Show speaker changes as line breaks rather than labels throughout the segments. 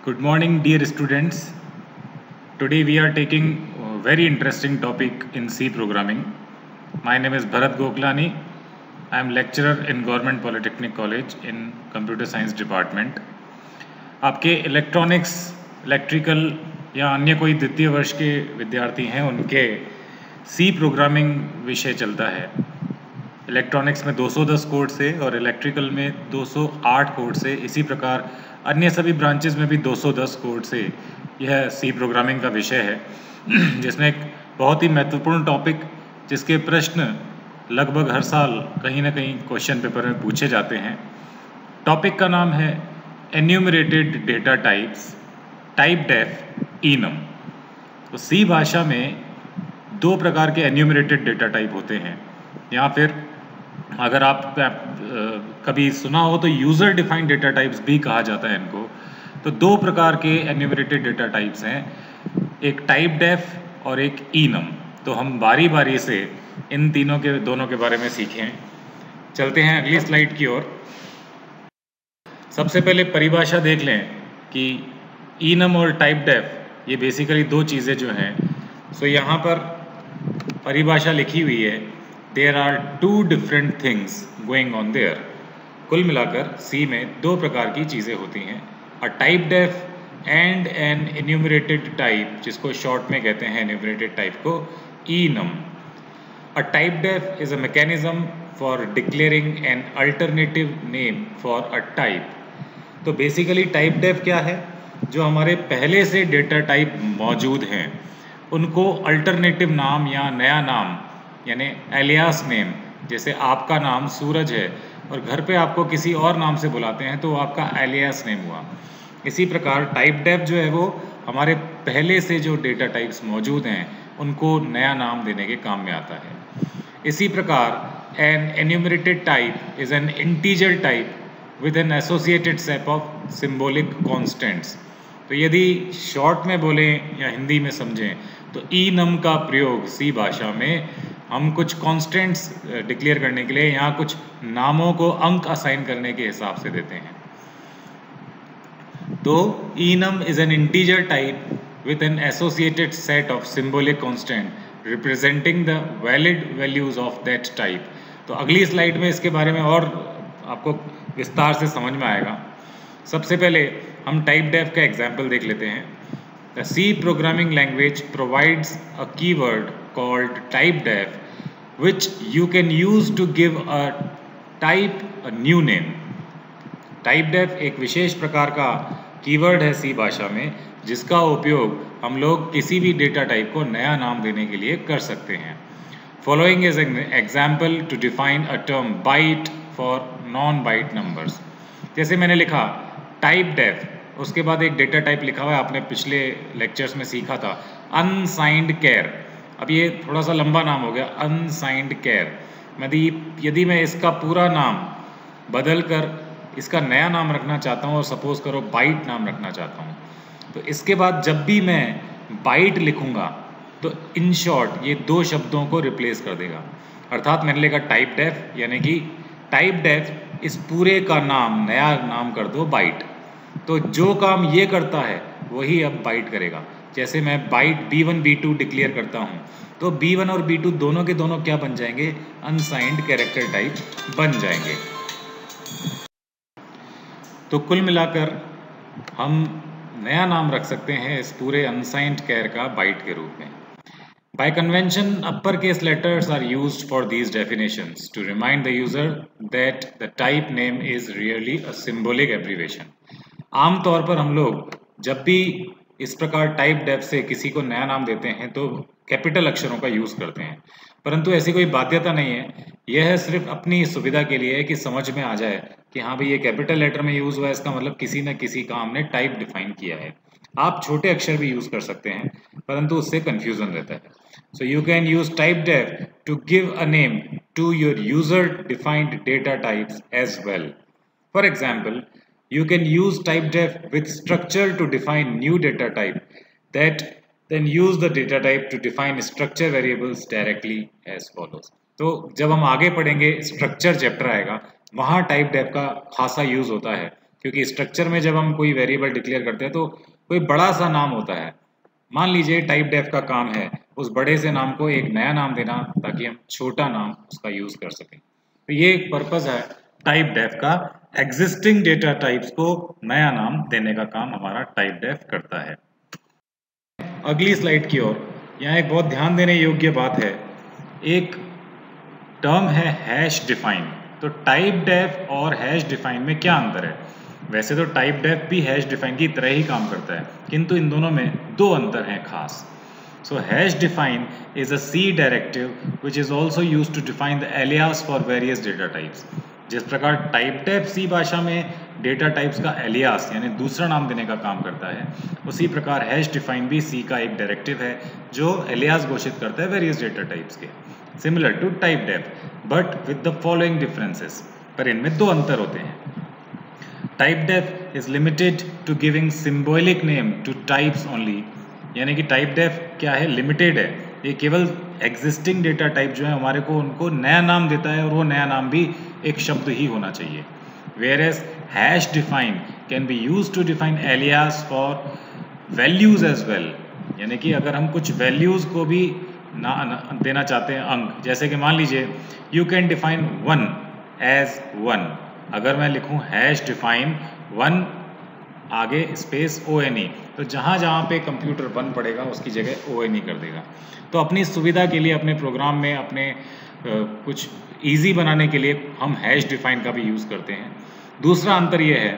Good morning, dear students. Today we are taking a very interesting topic in C programming. My name is Bharat Goklani. I am lecturer in Government Polytechnic College in Computer Science Department. आपके electronics, electrical या अन्य कोई द्वितीय वर्ष के विद्यार्थी हैं, उनके C प्रोग्रामिंग विषय चलता है। इलेक्ट्रॉनिक्स में 210 कोड से और इलेक्ट्रिकल में 208 कोड से, इसी प्रकार अन्य सभी ब्रांचेस में भी 210 कोड से यह सी प्रोग्रामिंग का विषय है, जिसमें एक बहुत ही महत्वपूर्ण टॉपिक जिसके प्रश्न लगभग हर साल कहीं ना कहीं क्वेश्चन पेपर में पूछे जाते हैं। टॉपिक का नाम है enumerated data types, type def enum. तो सी भाषा में दो प्रकार के एन्यूमरेटेड डेटा टाइप होते हैं, या फिर अगर आप कभी सुना हो तो यूज़र डिफाइंड डेटा टाइप्स भी कहा जाता है इनको। तो दो प्रकार के एन्यूमरेटेड डेटा टाइप्स हैं, एक टाइप डेफ और एक इनम। तो हम बारी बारी से इन दोनों के बारे में सीखें। चलते हैं अगली स्लाइड की ओर। सबसे पहले परिभाषा देख लें कि इनम और टाइप डेफ ये बेसिकली दो चीज़ें जो हैं। सो यहाँ पर परिभाषा लिखी हुई है, there are two different things going on there. कुल मिलाकर सी में दो प्रकार की चीज़ें होती हैं, a type def and an enumerated type, जिसको शॉर्ट में कहते हैं एन्यूमरेटेड टाइप को enum. A type def is a mechanism for declaring an alternative name for a type. तो बेसिकली टाइप डेफ क्या है? जो हमारे पहले से डेटा टाइप मौजूद हैं उनको अल्टरनेटिव नाम या नया नाम यानी एलियास नेम, जैसे आपका नाम सूरज है और घर पे आपको किसी और नाम से बुलाते हैं तो आपका एलियास नेम हुआ। इसी प्रकार टाइप डेफ जो है वो हमारे पहले से जो डेटा टाइप्स मौजूद हैं उनको नया नाम देने के काम में आता है। इसी प्रकार an enumerated type is an integer type with an associated set of symbolic constants. तो यदि शॉर्ट में बोलें या हिंदी में समझें तो इनम का प्रयोग सी भाषा में हम कुछ कॉन्स्टेंट्स डिक्लेयर करने के लिए, यहाँ कुछ नामों को अंक असाइन करने के हिसाब से देते हैं। तो enum is an integer type with an associated set of symbolic constant representing the valid values of that type. तो अगली स्लाइड में इसके बारे में और आपको विस्तार से समझ में आएगा। सबसे पहले हम टाइप डेफ का एग्जाम्पल देख लेते हैं। The C programming language provides a keyword called type def which you can use to give a type a new name. type def एक विशेष प्रकार का कीवर्ड है सी भाषा में, जिसका उपयोग हम लोग किसी भी डेटा टाइप को नया नाम देने के लिए कर सकते हैं। Following is an example to define a term byte for non-byte numbers। जैसे मैंने लिखा टाइप डेफ, उसके बाद एक डेटा टाइप लिखा हुआ है, आपने पिछले लेक्चर्स में सीखा था अनसाइंड कैर। अब ये थोड़ा सा लंबा नाम हो गया, अनसाइंड कैर। यदि मैं इसका पूरा नाम बदल कर इसका नया नाम रखना चाहता हूँ और सपोज करो बाइट नाम रखना चाहता हूँ, तो इसके बाद जब भी मैं बाइट लिखूँगा तो इन शॉर्ट ये दो शब्दों को रिप्लेस कर देगा। अर्थात मैंने लिखा टाइप डेफ, यानी कि टाइप डेफ इस पूरे का नाम नया नाम कर दो बाइट। तो जो काम ये करता है वही अब बाइट करेगा। जैसे मैं बाइट B1 B2 डिक्लेयर करता हूँ तो B1 और B2 दोनों के दोनों क्या बन जाएंगे? अनसाइंड कैरेक्टर टाइप बन जाएंगे। तो कुल मिलाकर हम नया नाम रख सकते हैं इस पूरे अनसाइंड कैर का बाइट के रूप में। By convention, uppercase letters are used for these definitions to remind the user that the type name is really a symbolic abbreviation। आमतौर पर हम लोग जब भी इस प्रकार टाइप डेफ से किसी को नया नाम देते हैं तो कैपिटल अक्षरों का यूज़ करते हैं, परंतु ऐसी कोई बाध्यता नहीं है। यह सिर्फ अपनी सुविधा के लिए है कि समझ में आ जाए कि हाँ भाई ये कैपिटल लेटर में यूज़ हुआ है, इसका मतलब किसी न किसी का हमने टाइप डिफाइन किया है। आप छोटे अक्षर भी यूज़ कर सकते हैं, परंतु उससे कन्फ्यूज़न रहता है। So you can use type def to give a name to your user defined data types as well. For example, you can use type def with structure to define new data type, that then use the data type to define structure variables directly as follows। तो जब हम आगे पढ़ेंगे structure chapter आएगा, वहाँ type def का खासा use होता है, क्योंकि स्ट्रक्चर में जब हम कोई वेरिएबल डिक्लेयर करते हैं तो कोई बड़ा सा नाम होता है। मान लीजिए टाइप डेफ का काम है उस बड़े से नाम को एक नया नाम देना ताकि हम छोटा नाम उसका यूज कर सकें। तो ये एक पर्पस है टाइप डेफ का, एग्जिस्टिंग डेटा टाइप्स को नया नाम देने का काम हमारा टाइप डेफ करता है। अगली स्लाइड की ओर, यहाँ एक बहुत ध्यान देने योग्य बात है, एक टर्म है हैश डिफाइन। तो टाइप डेफ और हैश डिफाइन में क्या अंतर है? वैसे तो टाइप डेफ भी हैश डिफाइन की तरह ही काम करता है, किंतु इन दोनों में दो अंतर हैं खास। So hash define is a C directive which is also use to define the alias for various data types. जिस प्रकार टाइप डेफ सी भाषा में डेटा टाइप्स का एलियास यानी दूसरा नाम देने का काम करता है, उसी प्रकार हैश डिफाइन भी सी का एक डायरेक्टिव है जो एलियास घोषित करता है वेरियस डेटा टाइप्स के, similar to type def but with the following differences. पर इनमें दो अंतर होते हैं। Type def is limited to giving symbolic name to types only, यानी कि टाइप डेफ क्या है, लिमिटेड है, ये केवल एग्जिस्टिंग डेटा टाइप जो है हमारे को उनको नया नाम देता है और वो नया नाम भी एक शब्द ही होना चाहिए। whereas hash define can be used to define alias for values as well, यानी कि अगर हम कुछ वैल्यूज को भी देना चाहते हैं अंक, जैसे कि मान लीजिए यू कैन डिफाइन 1 एज 1, अगर मैं लिखूं हैश डिफाइन 1 आगे स्पेस ONE, तो जहाँ जहाँ पे कंप्यूटर 1 पड़ेगा उसकी जगह ONE कर देगा। तो अपनी सुविधा के लिए अपने प्रोग्राम में अपने कुछ इजी बनाने के लिए हम हैश डिफाइन का भी यूज़ करते हैं। दूसरा अंतर यह है,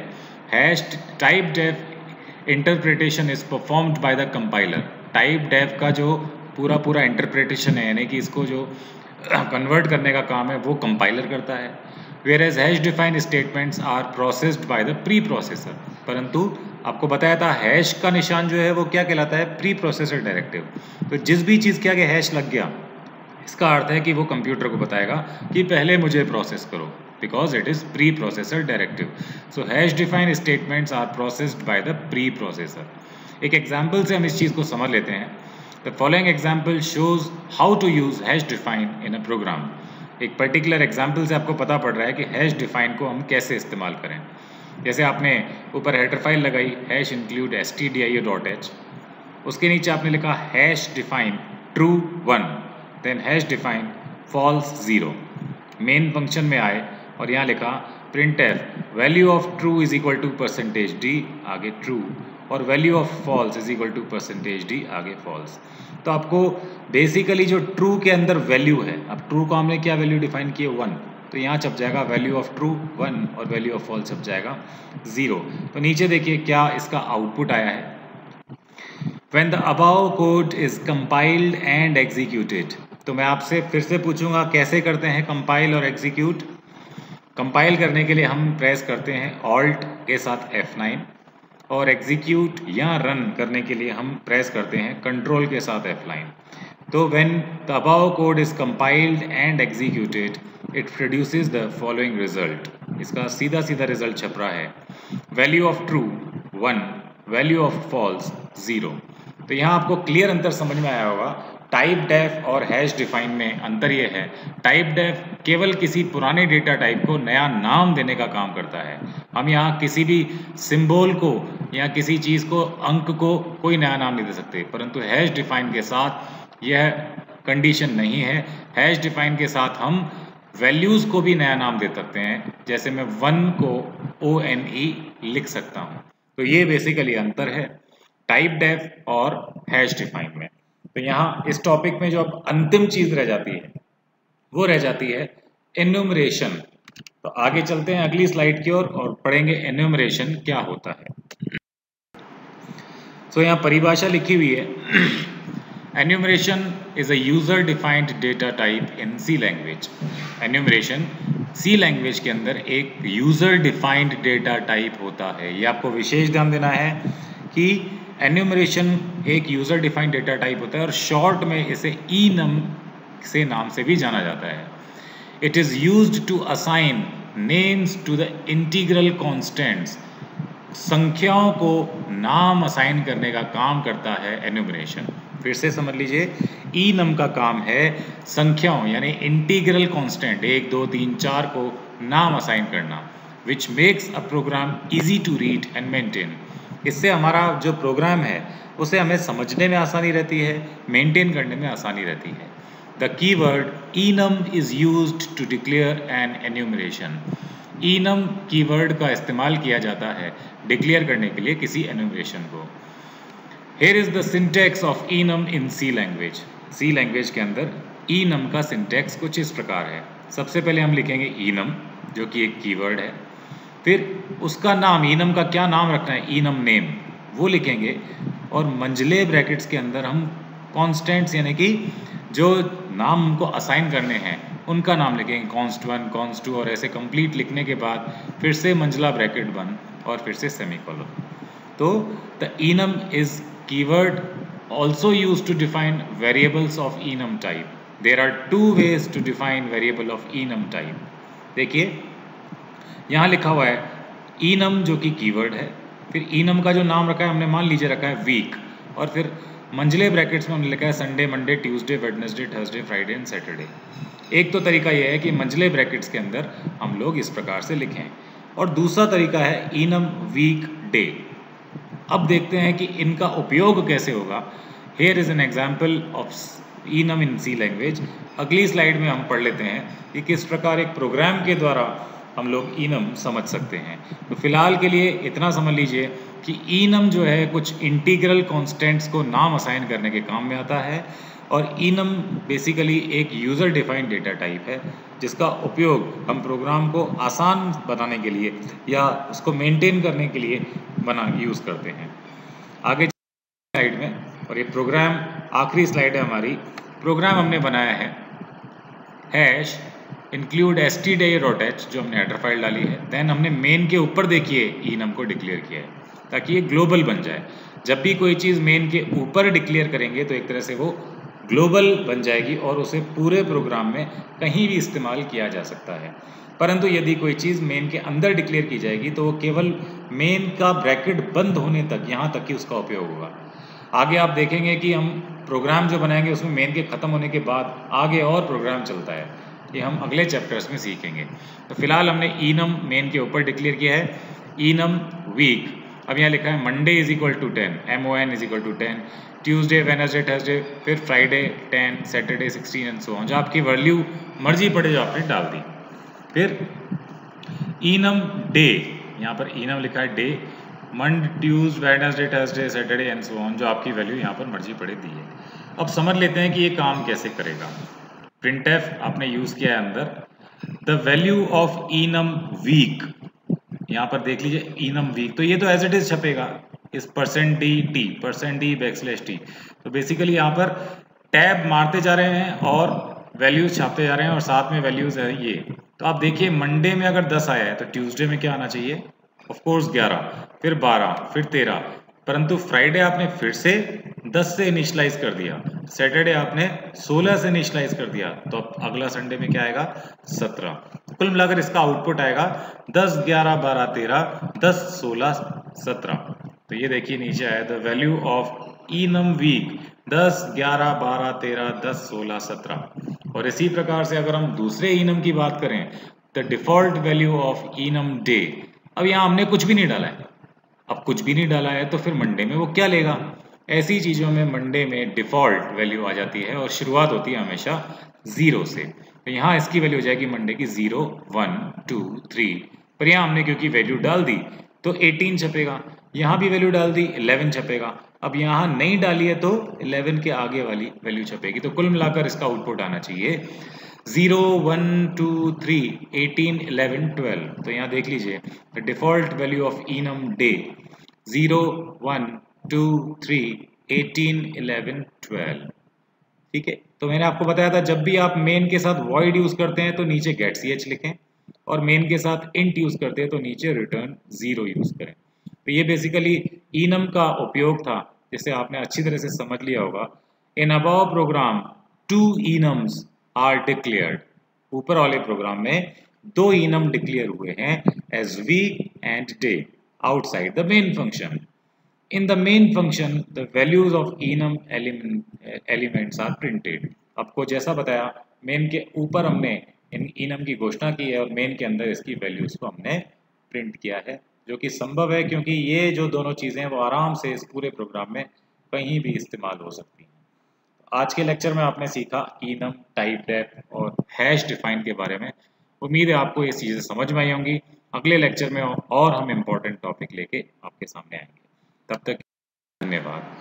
hash type def interpretation is performed by the compiler. Type def का जो पूरा इंटरप्रिटेशन है, यानी कि इसको जो कन्वर्ट करने का काम है वो कंपाइलर करता है। Whereas hash define statements are processed by the preprocessor. परंतु आपको बताया था हैश का निशान जो है वो क्या कहलाता है, प्री प्रोसेसर डायरेक्टिव। तो जिस भी चीज़ के आगे हैश लग गया इसका अर्थ है कि वो कंप्यूटर को बताएगा कि पहले मुझे प्रोसेस करो, because it is preprocessor directive. So hash define statements are processed by the preprocessor. एक एग्जाम्पल से हम इस चीज़ को समझ लेते हैं। The following example shows how to use hash define in a program. एक पर्टिकुलर एग्जाम्पल से आपको पता पड़ रहा है कि हैश डिफाइन को हम कैसे इस्तेमाल करें। जैसे आपने ऊपर हेडर फाइल लगाई हैश इंक्लूड stdio.h, उसके नीचे आपने लिखा hash define true 1, then hash define false 0। Main function में आए और यहाँ लिखा printf value of true is equal to %d आगे ट्रू और value of false is equal to %d आगे फॉल्स। तो आपको बेसिकली जो ट्रू के अंदर वैल्यू है, अब ट्रू को हमने क्या वैल्यू डिफाइन की है 1, तो यहाँ छप जाएगा वैल्यू ऑफ ट्रू 1 और वैल्यू ऑफ फॉल्स छप जाएगा 0। तो नीचे देखिए क्या इसका आउटपुट आया है, When the above code is compiled and executed। तो मैं आपसे फिर से पूछूंगा कैसे करते हैं कंपाइल और एग्जीक्यूट। कंपाइल करने के लिए हम प्रेस करते हैं ऑल्ट के साथ F9 और एग्जीक्यूट या रन करने के लिए हम प्रेस करते हैं कंट्रोल के साथ F9। तो when the above code is compiled and executed it produces the following result। इसका सीधा रिजल्ट छप रहा है value of true 1, value of false 0। तो यहाँ आपको क्लियर अंतर समझ में आया होगा। टाइप डेफ और हैश डिफाइन में अंतर ये है, टाइप डेफ केवल किसी पुराने डेटा टाइप को नया नाम देने का काम करता है। हम यहाँ किसी भी सिंबल को या किसी चीज़ को, अंक को कोई नया नाम नहीं दे सकते, परंतु हैश डिफाइन के साथ यह कंडीशन नहीं है। हैश डिफाइन के साथ हम वैल्यूज़ को भी नया नाम दे सकते हैं, जैसे मैं 1 को ONE लिख सकता हूँ। तो ये बेसिकली अंतर है टाइप डेफ और हैश डिफाइन में। तो यहाँ इस टॉपिक में जो अब अंतिम चीज़ रह जाती है वो रह जाती है एन्यूमरेशन। तो आगे चलते हैं अगली स्लाइड की ओर और पढ़ेंगे एन्यूमरेशन क्या होता है। तो यहाँ परिभाषा लिखी हुई है, enumeration is a user defined data type in C language. Enumeration C language के अंदर एक यूजर डिफाइंड डेटा टाइप होता है। ये आपको विशेष ध्यान देना है कि एन्यूमरेशन एक यूजर डिफाइंड डेटा टाइप होता है और शॉर्ट में इसे enum से नाम से भी जाना जाता है। It is used to assign names to the integral constants. संख्याओं को नाम असाइन करने का काम करता है एन्यूमरेशन। फिर से समझ लीजिए, enum का काम है संख्याओं यानी इंटीग्रल कांस्टेंट 1, 2, 3, 4 को नाम असाइन करना। Which makes a program easy to read and maintain. इससे हमारा जो प्रोग्राम है उसे हमें समझने में आसानी रहती है, मेंटेन करने में आसानी रहती है। The keyword enum is used to declare an enumeration। enum keyword का इस्तेमाल किया जाता है डिक्लेयर करने के लिए किसी एन्यूमरेशन को। Here is the syntax of enum in C language। C language के अंदर enum का सिंटैक्स कुछ इस प्रकार है। सबसे पहले हम लिखेंगे enum जो कि एक कीवर्ड है, फिर उसका नाम, enum का क्या नाम रखना है, enum नेम वो लिखेंगे, और मंझले ब्रैकेट्स के अंदर हम कॉन्स्टेंट्स यानी कि जो नाम हमको असाइन करने हैं उनका नाम लिखेंगे, const1 const2 और ऐसे कंप्लीट लिखने के बाद फिर से मंझला ब्रैकेट बंद और फिर से सेमीकोलन। तो the enum is keyword also used to define variables of enum type। There are two ways to define variable of enum type। देखिए यहाँ लिखा हुआ है enum जो कि कीवर्ड है, फिर enum का जो नाम रखा है हमने मान लीजिए रखा है वीक, और फिर मंझले ब्रैकेट्स में हमने लिखा है Sunday, Monday, Tuesday, Wednesday, Thursday, Friday and Saturday. एक तो तरीका यह है कि मंझले ब्रैकेट्स के अंदर हम लोग इस प्रकार से लिखें, और दूसरा तरीका है enum वीक डे। अब देखते हैं कि इनका उपयोग कैसे होगा। Here is an example of enum in C language। अगली स्लाइड में हम पढ़ लेते हैं कि किस प्रकार एक प्रोग्राम के द्वारा हम लोग enum समझ सकते हैं। तो फिलहाल के लिए इतना समझ लीजिए कि enum जो है कुछ इंटीग्रल कॉन्स्टेंट्स को नाम असाइन करने के काम में आता है, और enum बेसिकली एक यूज़र डिफाइंड डेटा टाइप है जिसका उपयोग हम प्रोग्राम को आसान बनाने के लिए या उसको मेंटेन करने के लिए यूज़ करते हैं। आगे स्लाइड में, और ये प्रोग्राम आखिरी स्लाइड है हमारी, प्रोग्राम हमने बनाया है हैश इंक्लूड std.h जो हमने हेडर फाइल डाली है, देन हमने मेन के ऊपर देखिए enum को डिक्लेयर किया है ताकि ये ग्लोबल बन जाए। जब भी कोई चीज़ मेन के ऊपर डिक्लेयर करेंगे तो एक तरह से वो ग्लोबल बन जाएगी और उसे पूरे प्रोग्राम में कहीं भी इस्तेमाल किया जा सकता है। परंतु यदि कोई चीज़ मेन के अंदर डिक्लेयर की जाएगी तो वो केवल मेन का ब्रैकेट बंद होने तक, यहाँ तक ही उसका उपयोग होगा। आगे आप देखेंगे कि हम प्रोग्राम जो बनाएंगे उसमें मेन के ख़त्म होने के बाद आगे और प्रोग्राम चलता है, ये हम अगले चैप्टर्स में सीखेंगे। तो फिलहाल हमने enum मेन के ऊपर डिक्लेयर किया है, enum वीक। अब यहाँ लिखा है Monday is equal to 10, MON is equal to 10, Tuesday, Wednesday, Thursday, फिर Friday 10, Saturday 16 and so on. जो आपकी वैल्यू मर्जी पड़े जो आपने डाल दी। फिर enum डे, यहाँ पर enum लिखा है day, Mon, Tues, Wednesday, Thursday, Saturday and so on, जो आपकी वैल्यू यहाँ पर मर्जी पड़े दी है। अब समझ लेते हैं कि ये काम कैसे करेगा। printf आपने यूज़ किया है अंदर, the value of enum week, यहाँ पर देख लीजिए enum वीक, तो ये तो एज इट इज छपेगा इस %d/t। तो बेसिकली यहाँ पर टैब मारते जा रहे हैं और वैल्यूज छापते जा रहे हैं और साथ में वैल्यूज है ये। तो आप देखिए मंडे में अगर 10 आया है तो ट्यूसडे में क्या आना चाहिए, ऑफ कोर्स 11, फिर 12, फिर 13, परंतु फ्राइडे आपने फिर से 10 से इनिशलाइज कर दिया, सैटरडे आपने 16 से इनिशलाइज कर दिया, तो अब अगला संडे में क्या आएगा 17। कुल मिलाकर इसका आउटपुट आएगा 10, 11, 12, 13, 10, 16, 17। तो ये देखिए नीचे आया the value of enum week 10, 11, 12, 13, 10, 16, 17। और इसी प्रकार से अगर हम दूसरे enum की बात करें, the default value of enum day. अब यहाँ हमने कुछ भी नहीं डाला है, अब कुछ भी नहीं डाला है तो फिर मंडे में वो क्या लेगा। ऐसी चीज़ों में मंडे में डिफ़ॉल्ट वैल्यू आ जाती है और शुरुआत होती है हमेशा 0 से। तो यहाँ इसकी वैल्यू हो जाएगी मंडे की 0, 1, 2, 3, पर यहाँ हमने क्योंकि वैल्यू डाल दी तो 18 छपेगा, यहाँ भी वैल्यू डाल दी 11 छपेगा। अब यहाँ नहीं डाली है तो 11 के आगे वाली वैल्यू छपेगी। तो कुल मिलाकर इसका आउटपुट आना चाहिए 0, 1, 2, 3, 18, 11, 12। तो यहाँ देख लीजिए the default value of enum day 0, 1, 2, 3, 18, 11, 12। ठीक है, तो मैंने आपको बताया था जब भी आप मेन के साथ void यूज़ करते हैं तो नीचे get ch लिखें, और मेन के साथ int यूज़ करते हैं तो नीचे return 0 यूज़ करें। तो ये बेसिकली enum का उपयोग था जिसे आपने अच्छी तरह से समझ लिया होगा। In above program 2 enums are declared, ऊपर वाले प्रोग्राम में 2 enum डिक्लेयर हुए हैं as week and day outside the main function. In the main function the values of enum elements are printed। आपको जैसा बताया मेन के ऊपर हमने इन enum की घोषणा की है और मेन के अंदर इसकी वैल्यूज को हमने प्रिंट किया है, जो कि संभव है क्योंकि ये जो दोनों चीज़ें हैं वो आराम से इस पूरे प्रोग्राम में कहीं भी इस्तेमाल हो सकती हैं। आज के लेक्चर में आपने सीखा enum, टाइप डेफ और हैश डिफाइन के बारे में। उम्मीद है आपको ये चीज़ें समझ में आई होंगी। अगले लेक्चर में और हम इम्पोर्टेंट टॉपिक लेके आपके सामने आएंगे। तब तक धन्यवाद।